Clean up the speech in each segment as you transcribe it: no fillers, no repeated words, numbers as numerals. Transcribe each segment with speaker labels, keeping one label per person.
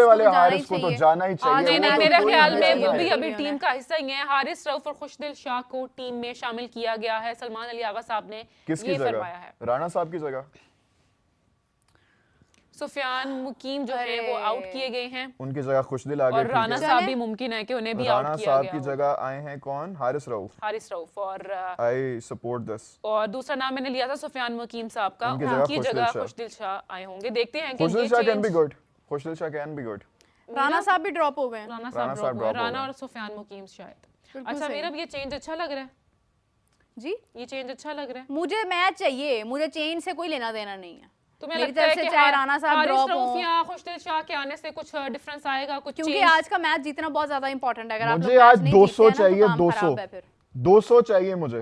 Speaker 1: वाले हारिस को तो जाना ही चाहिए।
Speaker 2: नहीं, मेरे ख्याल में वो भी अभी टीम का हिस्सा ही है। हारिस रऊफ और खुशदिल शाह को टीम में शामिल किया गया है। सलमान अली आगा साहब ने ये फरमाया है।
Speaker 1: राणा साहब की जगह
Speaker 2: सुफियान मुकीम जो है वो आउट किए गए हैं,
Speaker 1: उनकी जगह खुशदिल आ गए।
Speaker 2: और राणा साहब भी मुमकिन है कि उन्हें भी आउट किया गया।
Speaker 1: राणा साहब की जगह आए हैं कौन? हारिस रऊफ।
Speaker 2: और
Speaker 1: आई सपोर्ट दिस।
Speaker 2: और दूसरा नाम मैंने लिया था सुफियान मुकीम साहब का, उनकी जगह खुशदिल शाह आए होंगे। देखते हैं कि
Speaker 1: Khushdil Shah can be good. Khushdil Shah can be good.
Speaker 2: Rana साहब भी ड्रॉप हो गए। राणा और सुफियान मुकीम शायद। अच्छा मेरा भी ये चेंज अच्छा लग रहा है
Speaker 3: जी,
Speaker 2: ये चेंज अच्छा लग रहा है।
Speaker 3: मुझे मैच चाहिए, मुझे चेंज से कोई लेना देना नहीं है।
Speaker 2: तुम्हें लगता है कि
Speaker 3: चाहे राणा साहब ड्रॉप हो
Speaker 2: या खुशदिल शाह के आने से कुछ डिफरेंस आएगा कुछ?
Speaker 3: क्योंकि आज का मैच जीतना बहुत ज्यादा इंपॉर्टेंट है। अगर आप
Speaker 1: मुझे आज 200 चाहिए, 200 चाहिए मुझे।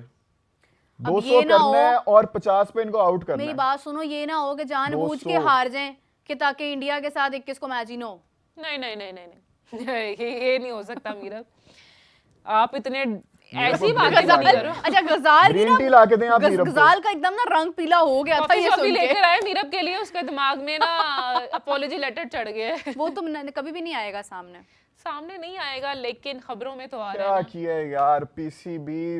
Speaker 1: 200 करना है और 50 पे इनको आउट करना है।
Speaker 3: मेरी बात सुनो, ये ना हो कि जानबूझ के हार जाएं कि ताकि इंडिया के साथ 21 को मैच ही ना हो।
Speaker 2: नहीं नहीं नहीं नहीं ये नहीं हो सकता मीरब, आप इतने ऐसी बात करो।
Speaker 3: अच्छा गजाल भी ना,
Speaker 1: लाके दें आप मीरब को।
Speaker 3: गजाल का एकदम ना रंग पीला हो गया था ये सुन के।
Speaker 2: लेकर आए मीरब के लिए, उसके दिमाग में ना अपॉलॉजी लेटर चढ़ गया।
Speaker 3: वो तो कभी भी नहीं आएगा सामने
Speaker 2: नहीं आएगा, लेकिन खबरों में तो आ रहा है।
Speaker 1: क्या किया यार पीसीबी,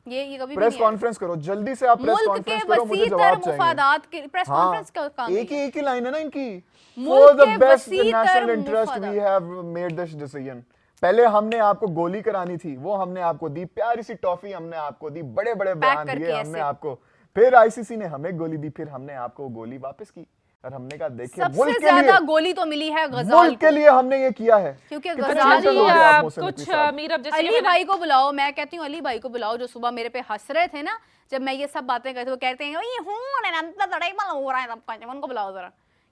Speaker 3: ये कभी
Speaker 1: प्रेस कॉन्फ्रेंस करो जल्दी से। आप प्रेस कॉन्फ्रेंस करो, मुझे जवाब चाहिए।
Speaker 3: मुफादात के प्रेस कॉन्फ्रेंस का काम है।
Speaker 1: एक ही लाइन है ना इनकी। For the best national interest we have made this decision. पहले हमने आपको गोली करानी थी, वो हमने आपको दी, प्यारी सी टॉफी हमने आपको दी, बड़े बड़े बयान दिए हमने आपको, फिर आईसीसी ने हमें गोली दी, फिर हमने आपको गोली वापस की और हमने कहा देखिए
Speaker 3: सबसे ज्यादा गोली तो मिली है गजाल
Speaker 1: मुल्क के लिए। हमने ये किया है
Speaker 3: क्योंकि गजाल
Speaker 2: कुछ मीरब जैसे
Speaker 3: अली भाई को बुलाओ, मैं कहती हूँ अली भाई को बुलाओ, जो सुबह मेरे पे हंस रहे थे ना जब मैं ये सब बातें करती, वो कहते हैं हो रहा है, उनको बुलाओ जरा,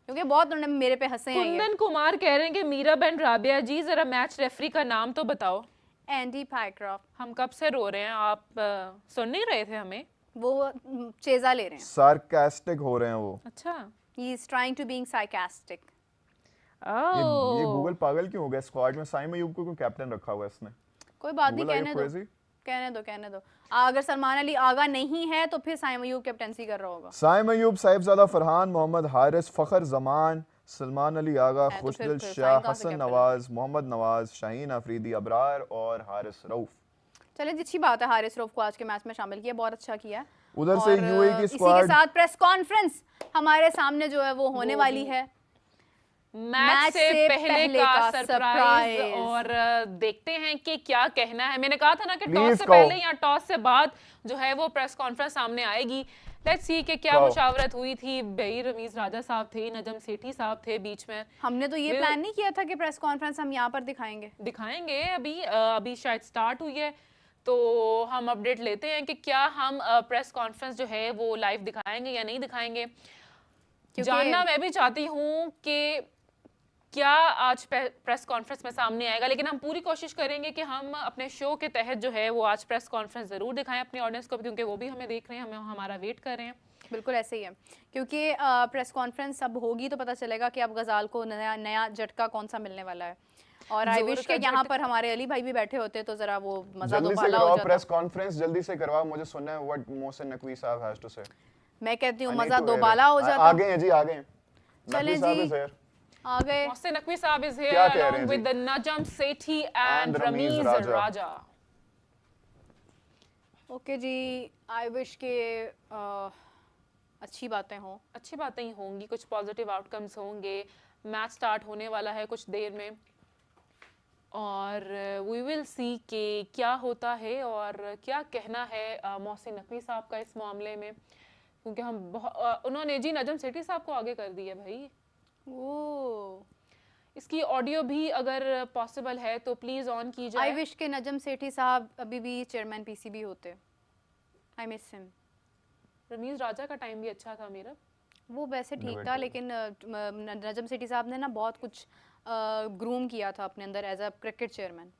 Speaker 3: क्योंकि बहुत उन्होंने मेरे पे हंसे हैं।
Speaker 2: कुंदन कुमार कह रहे हैं कि मीरब एंड राबिया जी जरा मैच रेफरी का नाम तो बताओ।
Speaker 3: Andy Pycroft.
Speaker 2: हम कब से रो रहे हैं, आप सुन नहीं रहे थे हमें?
Speaker 3: वो चेजा ले रहे हैं,
Speaker 1: सार्कास्टिक हो रहे हैं वो।
Speaker 2: अच्छा,
Speaker 3: he is trying to being sarcastic.
Speaker 1: ये गूगल पागल क्यों हो गया? स्क्वाड में साइम अयूब को क्यों कैप्टन रखा हुआ है इसने?
Speaker 3: कोई बात नहीं, कहने दो। अगर सलमान अली आगा नहीं है तो फिर साइम अयूब कैप्टनसी कर रहा होगा।
Speaker 1: साइम अयूब, साहिबजादा फरहान, मोहम्मद हारिस, फखर जमान, सलमान अली आगा, खुशदिल शाह, हसन नवाज, मोहम्मद नवाज, शाहीन अफरीदी, अबरार और हारिस रऊफ।
Speaker 3: चलिए अच्छी बात है, हारिस रऊफ को आज के मैच में शामिल किया, बहुत अच्छा किया।
Speaker 1: उधर से यूएई की स्क्वाड,
Speaker 3: इसी के साथ प्रेस कॉन्फ्रेंस हमारे सामने जो है वो होने वाली है
Speaker 2: मैच से पहले का सरप्राइज। और देखते हैं कि क्या कहना है। मैंने कहा था ना कि टॉस से पहले या टॉस से बाद जो है वो प्रेस कॉन्फ्रेंस सामने आएगी। लेट्स सी कि क्या मुशावरत हुई थी। भाई रमीज राजा साहब थे, नजम सेठी साहब थे बीच में।
Speaker 3: हमने तो ये प्लान नहीं किया था कि प्रेस कॉन्फ्रेंस हम यहाँ पर दिखाएंगे। अभी शायद स्टार्ट हुई है तो हम अपडेट लेते हैं कि क्या हम प्रेस कॉन्फ्रेंस जो है वो लाइव दिखाएंगे या नहीं दिखाएंगे। जानना मैं भी चाहती हूँ कि क्या आज प्रेस कॉन्फ्रेंस में सामने आएगा, लेकिन हम पूरी कोशिश करेंगे कि हम अपने शो के तहत जो है वो आज प्रेस कॉन्फ्रेंस ज़रूर दिखाएं अपनी ऑडियंस को, क्योंकि वो भी हमें देख रहे हैं, हमें हमारा वेट कर रहे हैं। बिल्कुल ऐसे ही है, क्योंकि प्रेस कॉन्फ्रेंस अब होगी तो पता चलेगा कि अब गजाल को नया झटका कौन सा मिलने वाला है। और आई विश के यहाँ पर हमारे अली भाई भी बैठे होते तो जरा वो मजा दोबाला हो जाता।
Speaker 1: प्रेस कॉन्फ्रेंस जल्दी से करवाओ, मुझे सुनना है व्हाट मोहसिन नकवी साहब हैज टू से।
Speaker 3: मैं कहती हूँ मजा दोबाला हो जाता।
Speaker 1: आ गए हैं जी, आ गए।
Speaker 3: चलें जी, आ गए।
Speaker 2: Mohsin Naqvi sahab is here along with the Najam Sethi and Rameez Raja.
Speaker 3: Okay जी, आई विश के अच्छी बातें हों।
Speaker 2: अच्छी बातें ही होंगी, कुछ पॉजिटिव आउटकम्स होंगे। मैच स्टार्ट होने वाला है कुछ देर में और वी विल सी कि क्या होता है और क्या कहना है मोहसिन नकवी साहब का इस मामले में, क्योंकि उन्होंने जी नजम सेठी साहब को आगे कर दिया भाई। इसकी ऑडियो भी अगर पॉसिबल है तो प्लीज ऑन कीजिए।
Speaker 3: आई विश के नजम सेठी साहब अभी भी चेयरमैन पीसीबी होते। I miss him.
Speaker 2: Rameez Raja का टाइम भी अच्छा था मेरा,
Speaker 3: वो वैसे ठीक था, लेकिन नजम सेठी साहब ने ना बहुत कुछ ग्रूम किया था अपने अंदर एज अ क्रिकेट चेयरमैन।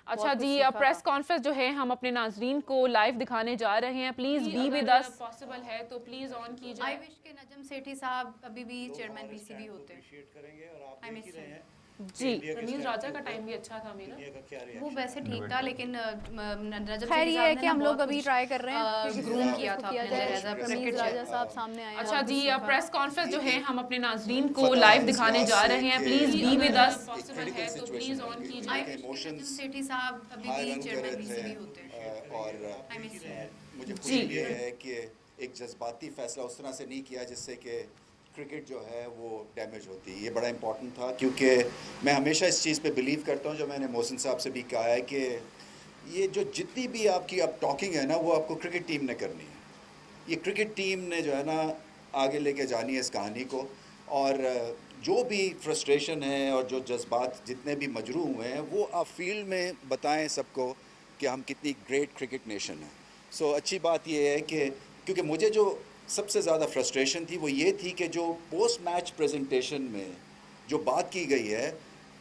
Speaker 2: अच्छा जी, अब प्रेस कॉन्फ्रेंस जो है हम अपने नाजरीन को लाइव दिखाने जा रहे हैं। Please be with us, possible है तो प्लीज ऑन कीजिए।
Speaker 3: आई विश के नजम सेठी साहब अभी भी चेयरमैन पीसीबी होते।
Speaker 4: अप्रिशिएट करेंगे और आप देख ही रहे हैं
Speaker 2: जी रमीज राजा का टाइम भी अच्छा था मेरा,
Speaker 3: वो वैसे ठीक था, लेकिन रजब
Speaker 4: खैर
Speaker 3: शेख
Speaker 4: ये है
Speaker 3: साहब
Speaker 4: कि
Speaker 3: ने
Speaker 4: हम
Speaker 3: ना
Speaker 4: लोग
Speaker 3: बहुत
Speaker 4: अभी
Speaker 3: कुछ,
Speaker 4: ट्राई कर रहे हैं
Speaker 3: ग्रूम किया था अपने अंदर एज अ
Speaker 4: रमीज राजा साहब सामने आए हैं।
Speaker 2: अच्छा जी, अब प्रेस कॉन्फ्रेंस जो है हम अपने नाज़रीन को लाइव दिखाने जा रहे हैं, please be with us, possible है तो प्लीज ऑन कीजिए।
Speaker 3: इमोशंस
Speaker 5: सेठी साहब अभी भी चेयरमैन बीसीबी होते हैं
Speaker 3: और
Speaker 5: मुझे खुशी ये है कि एक जज्बाती फैसला उस तरह से नहीं किया जिससे कि क्रिकेट जो है वो डैमेज होती है। ये बड़ा इंपॉर्टेंट था क्योंकि मैं हमेशा इस चीज़ पे बिलीव करता हूँ, जो मैंने मोहसिन साहब से भी कहा है कि ये जो जितनी भी आपकी अब टॉकिंग है ना, वो आपको क्रिकेट टीम ने करनी है। ये क्रिकेट टीम ने जो है ना आगे लेके जानी है इस कहानी को, और जो भी फ्रस्ट्रेशन है और जो जज्बात जितने भी मजरू हुए हैं वो आप फील्ड में बताएं सबको कि हम कितनी ग्रेट क्रिकेट नेशन है। सो अच्छी बात ये है कि क्योंकि मुझे जो सबसे ज़्यादा फ्रस्ट्रेशन थी वो ये थी कि जो पोस्ट मैच प्रेजेंटेशन में जो बात की गई है,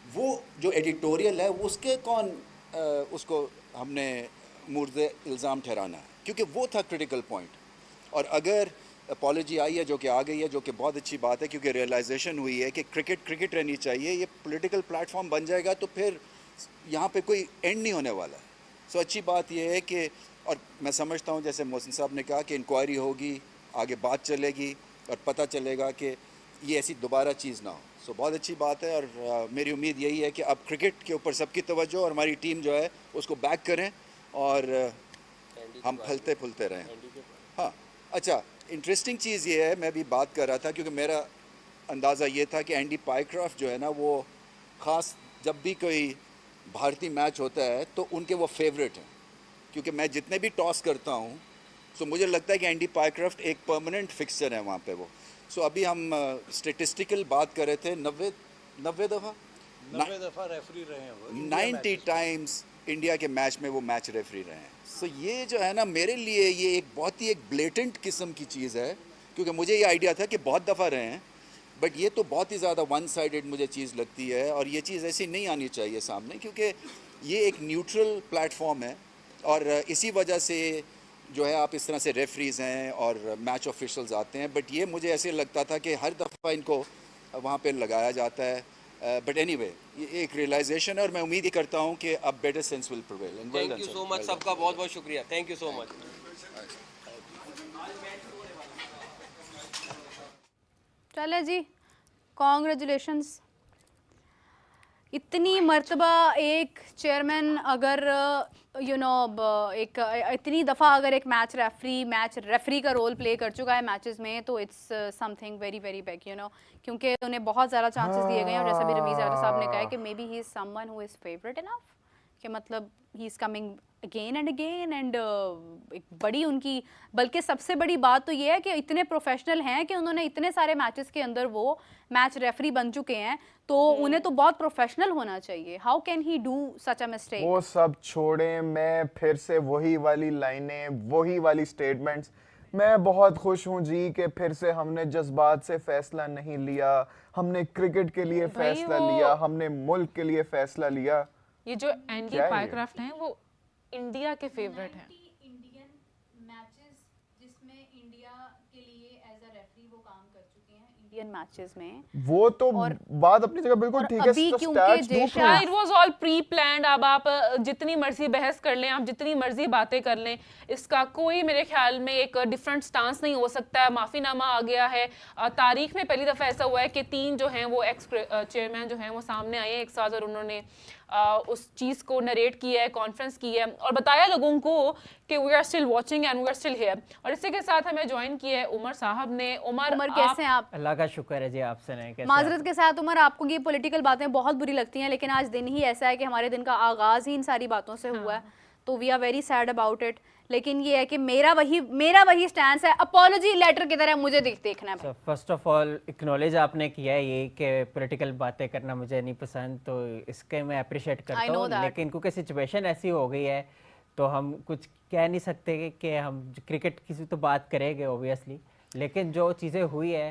Speaker 5: वो जो एडिटोरियल है वो उसके कौन उसको हमने मुर्द इल्ज़ाम ठहराना है, क्योंकि वो था क्रिटिकल पॉइंट। और अगर अपॉलॉजी आई है जो कि आ गई है, जो कि बहुत अच्छी बात है, क्योंकि रियलाइजेशन हुई है कि क्रिकेट रहनी चाहिए। ये पॉलिटिकल प्लेटफॉर्म बन जाएगा तो फिर यहाँ पे कोई एंड नहीं होने वाला है। सो अच्छी बात यह है कि, और मैं समझता हूँ जैसे मोहसिन साहब ने कहा कि इंक्वायरी होगी, आगे बात चलेगी और पता चलेगा कि ये ऐसी दोबारा चीज़ ना हो। सो बहुत अच्छी बात है, और मेरी उम्मीद यही है कि अब क्रिकेट के ऊपर सबकी तवज्जो और हमारी टीम जो है उसको बैक करें और हम फलते फूलते रहें। हाँ अच्छा, इंटरेस्टिंग चीज़ ये है, मैं भी बात कर रहा था क्योंकि मेरा अंदाज़ा ये था कि एंडी पाइक्रॉफ्ट जो है ना, वो ख़ास जब भी कोई भारतीय मैच होता है तो उनके वो फेवरेट हैं, क्योंकि मैं जितने भी टॉस करता हूँ सो मुझे लगता है कि एंडी पाइक्रॉफ्ट एक परमानेंट फिक्सचर है वहाँ पे वो। सो अभी हम स्टेटिस्टिकल बात कर रहे थे, 90 दफ़ा रेफरी रहे हैं वो, 90 टाइम्स इंडिया के मैच में वो मैच रेफरी रहे हैं। सो ये जो है ना, मेरे लिए ये एक बहुत ही एक ब्लेटेंट किस्म की चीज़ है, क्योंकि मुझे ये आइडिया था कि बहुत दफ़ा रहे हैं, बट ये तो बहुत ही ज़्यादा वन साइडेड मुझे चीज़ लगती है, और ये चीज़ ऐसी नहीं आनी चाहिए सामने, क्योंकि ये एक न्यूट्रल प्लेटफॉर्म है। और इसी वजह से जो है आप इस तरह से रेफरीज हैं और मैच ऑफिशियल्स आते हैं, बट ये मुझे ऐसे लगता था कि हर दफ़ा इनको वहाँ पे लगाया जाता है। बट एनीवे ये एक रियलाइजेशन है, और मैं उम्मीद ही करता हूँ कि अब better sense will prevail.
Speaker 6: Thank you so much, सबका बहुत बहुत शुक्रिया, थैंक यू सो मच।
Speaker 4: चले जी, कॉन्ग्रेचुलेशंस। इतनी मर्तबा एक चेयरमैन अगर एक इतनी दफ़ा अगर एक मैच रेफरी का रोल प्ले कर चुका है मैचेस में, तो it's something very very big, क्योंकि उन्हें बहुत ज़्यादा चांसेस दिए गए हैं, और जैसा भी रमीज़ राजा साहब ने कहा है कि may be he is someone who is favourite enough, कि मतलब he is coming again and एक बड़ी उनकी, बल्कि सबसे बड़ी बात तो ये है कि इतने प्रोफेशनल हैं कि उन्होंने इतने सारे मैचेस के अंदर वो मैच रेफरी बन चुके हैं, तो उन्हें तो बहुत प्रोफेशनल होना चाहिए। How can he do such a mistake?
Speaker 1: वो सब छोड़ें, मैं फिर से वही वाली लाइनें, वही वाली स्टेटमेंट्स। मैं बहुत खुश हूँ जी कि फिर से हमने जज्बात से फैसला नहीं लिया, हमने क्रिकेट के लिए फैसला लिया, हमने मुल्क के लिए फैसला लिया।
Speaker 2: ये जो एंडी पाइक्रॉफ्ट हैं वो इंडिया के फेवरेट हैं।
Speaker 4: इंडियन मैचेस जिसमें इंडिया के लिए एज अ रेफरी वो काम कर चुके हैं इंडियन मैचेस में,
Speaker 1: वो तो बात अपनी जगह बिल्कुल ठीक है।
Speaker 4: अभी क्योंकि
Speaker 2: it was all pre planned. अब आप जितनी मर्जी बहस कर लें, आप जितनी मर्जी बातें कर लें, इसका कोई मेरे ख्याल में एक डिफरेंट स्टांस नहीं हो सकता है। माफीनामा आ गया है, तारीख में पहली दफा ऐसा हुआ है कि 3 जो हैं वो एक्स चेयरमैन जो हैं वो सामने आए हैं एक साथ, और उन्होंने उस चीज़ को नरेट किया है, कॉन्फ्रेंस की है, और बताया लोगों को कि we are still watching and we are still here. और इसी के साथ हमें ज्वाइन किया है उमर साहब ने। उमर
Speaker 4: कैसे हैं आप?
Speaker 7: अल्लाह का शुक्र है जी, आपसे नहीं कैसे?
Speaker 4: माजरत के साथ उमर, आपको ये पॉलिटिकल बातें बहुत बुरी लगती हैं, लेकिन आज दिन ही ऐसा है कि हमारे दिन का आगाज ही इन सारी बातों से हुआ है, तो we are very sad about it. लेकिन ये है कि मेरा वही स्टैंड है, अपॉलॉजी लेटर की तरह मुझे देखना है।
Speaker 7: फर्स्ट ऑफ ऑल एक्नॉलेज आपने किया है ये कि पॉलिटिकल बातें करना मुझे नहीं पसंद, तो इसके मैं अप्रिशिएट करता हूँ, लेकिन क्योंकि सिचुएशन ऐसी हो गई है तो हम कुछ कह नहीं सकते कि हम क्रिकेट की तो बात करेंगे ओबियसली, लेकिन जो चीज़ें हुई है,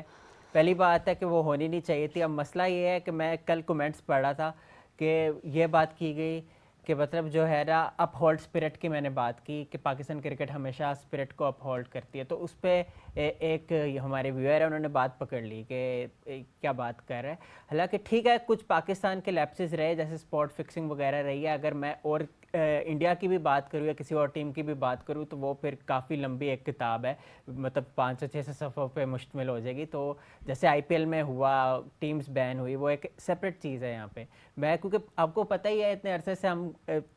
Speaker 7: पहली बात है कि वो होनी नहीं चाहिए थी। अब मसला ये है कि मैं कल कमेंट्स पढ़ रहा था कि ये बात की गई कि मतलब जो है ना अपहोल्ड स्पिरिट की मैंने बात की कि पाकिस्तान क्रिकेट हमेशा स्पिरिट को अपहोल्ड करती है, तो उस पर एक हमारे व्यूअर है उन्होंने बात पकड़ ली कि क्या बात कर रहा है। हालांकि ठीक है, कुछ पाकिस्तान के लैप्सेस रहे, जैसे स्पॉट फिक्सिंग वगैरह रही है। अगर मैं और इंडिया की भी बात करूँ या किसी और टीम की भी बात करूँ तो वो फिर काफ़ी लंबी एक किताब है, मतलब 500-600 सफ़ों पे मुश्तमिल हो जाएगी। तो जैसे IPL में हुआ, टीम्स बैन हुई, वो एक सेपरेट चीज़ है यहाँ पे। मैं क्योंकि आपको पता ही है इतने अरसे से हम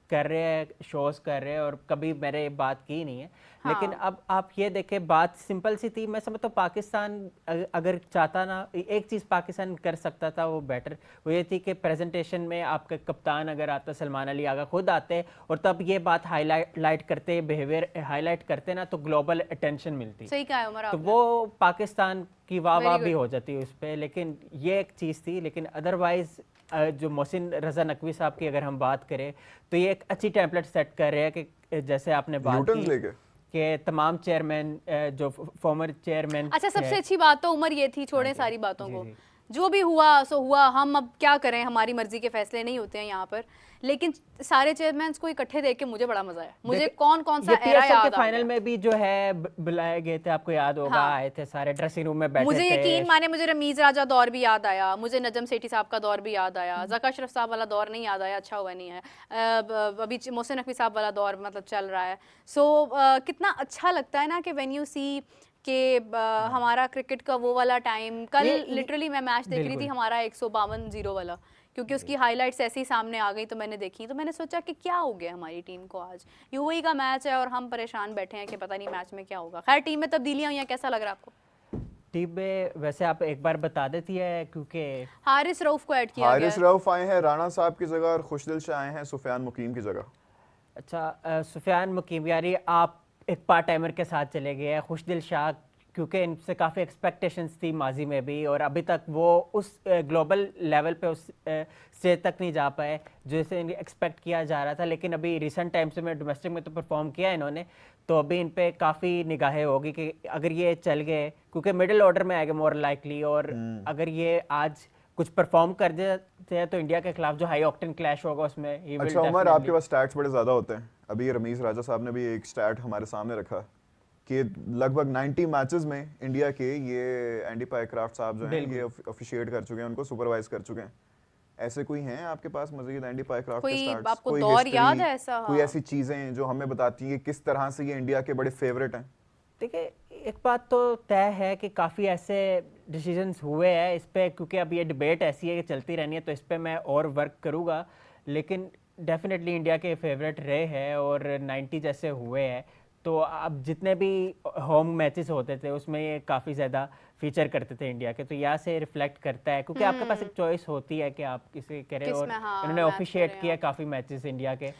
Speaker 7: कर रहे हैं, शोज़ कर रहे हैं और कभी मैंने बात की नहीं है। हाँ। लेकिन अब आप ये देखें, बात सिंपल सी थी। मैं समझता हूँ पाकिस्तान अगर चाहता ना, एक चीज़ पाकिस्तान कर सकता था वो बेटर, वो ये थी कि प्रेजेंटेशन में आपका कप्तान अगर आता, सलमान अली आगा खुद आते और तब ये बात हाईलाइट करते, बिहेवियर हाईलाइट करते ना, तो ग्लोबल अटेंशन मिलती।
Speaker 4: सही कहा है उमर
Speaker 7: तो वो पाकिस्तान की वाह भी हो जाती उस पर। लेकिन ये एक चीज़ थी। लेकिन अदरवाइज जो मोहसिन रजा नकवी साहब की अगर हम बात करें तो ये एक अच्छी टेम्पलेट सेट कर रहे हैं कि जैसे आपने बात की कि तमाम चेयरमैन जो फॉर्मर चेयरमैन।
Speaker 4: अच्छा, सबसे अच्छी बात तो उमर ये थी, छोड़ें सारी बातों को, जो भी हुआ सो हुआ, हम अब क्या करें, हमारी मर्जी के फैसले नहीं होते हैं यहाँ पर। लेकिन सारे चेयरमैन को इकट्ठे देख के मुझे बड़ा मजा आया। मुझे कौन कौन सा एरा याद आ
Speaker 7: फाइनल में भी जो है बुलाए गए थे, आपको याद होगा। हाँ। आए थे सारे ड्रेसिंग रूम में बैठे थे।
Speaker 4: मुझे यकीन माने, मुझे रमीज राजा दौर भी याद आया, मुझे नजम सेठी साहब का दौर भी याद आया, जका अशरफ साहब वाला दौर नहीं याद आया, अच्छा हुआ नहीं है। अभी मोहसिन नकवी साहब वाला दौर मतलब चल रहा है। सो कितना अच्छा लगता है ना कि व्हेन यू सी कि हमारा क्रिकेट का वो वाला टाइम। कल लिटरली मैं मैच देख रही थी हमारा 152-0 वाला, क्योंकि उसकी हाइलाइट्स ऐसे ही सामने आ गई तो मैंने देखी। तो मैंने सोचा कि क्या हो गया हमारी टीम को, आज UAE का मैच है और हम परेशान बैठे हैं कि पता नहीं मैच में क्या होगा। खैर, टीम में तब्दीलियां हुई हैं, कैसा लग रहा है आपको?
Speaker 7: टीम में वैसे आप एक बार बता देती है, क्योंकि
Speaker 4: हारिस रऊफ को ऐड किया गया है।
Speaker 1: हारिस रऊफ आए हैं राणा साहब की जगह और खुशदिल शाह आए हैं सुफियान मुकीम की जगह।
Speaker 7: अच्छा, सुफियान मुकीम यारी आप एक पार्ट टाइमर के साथ चले गए हैं। खुशदिल शाह क्योंकि इनसे काफ़ी एक्सपेक्टेशंस थी माजी में भी, और अभी तक वो उस ग्लोबल लेवल पे उस स्टेज तक नहीं जा पाए जैसे एक्सपेक्ट किया जा रहा था। लेकिन अभी रिसेंट टाइम्स में डोमेस्टिक में तो परफॉर्म किया है इन्होंने, तो अभी इन पे काफ़ी निगाहें होगी कि अगर ये चल गए, क्योंकि मिडिल ऑर्डर में आएगा मोर लाइकली, और अगर ये आज कुछ परफॉर्म कर देते हैं तो इंडिया के खिलाफ जो हाई ऑक्टेन क्लैश होगा उसमें।
Speaker 1: अच्छा उमर, आपके पास स्टैट्स बड़े ज़्यादा होते हैं। अभी रमीज राजा साहब ने भी एक स्टैट हमारे सामने रखा कि लगभग 90 मैचेस में इंडिया के ये एंडी पायक्राफ्ट साहब जो हैं ये ऑफिशिएट कर चुके हैं, उनको सुपरवाइज कर चुके हैं। ऐसे कोई हैं आपके पास मजीद एंडी पायक्राफ्ट के स्टार्ट्स?
Speaker 4: आपको कोई दौर याद है ऐसा?
Speaker 1: कोई ऐसी चीजें जो हमें बताती हैं किस तरह से ये इंडिया के बड़े फेवरेट हैं?
Speaker 7: देखिए, एक बात तो तय है कि काफ़ी ऐसे डिसीजंस हुए हैं इस पे, क्योंकि अब ये डिबेट ऐसी है कि चलती रहनी है, तो इस पे मैं और वर्क करूँगा। लेकिन डेफिनेटली इंडिया के फेवरेट रहे हैं और 90 जैसे हुए हैं। तो अब जितने भी होम मैचेस होते थे उसमें ये काफ़ी ज़्यादा फीचर करते थे इंडिया के, तो यहाँ से रिफ्लेक्ट करता है, क्योंकि आपके पास एक चॉइस होती है कि आप किसे करें। और
Speaker 4: हाँ,
Speaker 7: उन्होंने ऑफिशिएट किया काफ़ी मैचेस इंडिया के।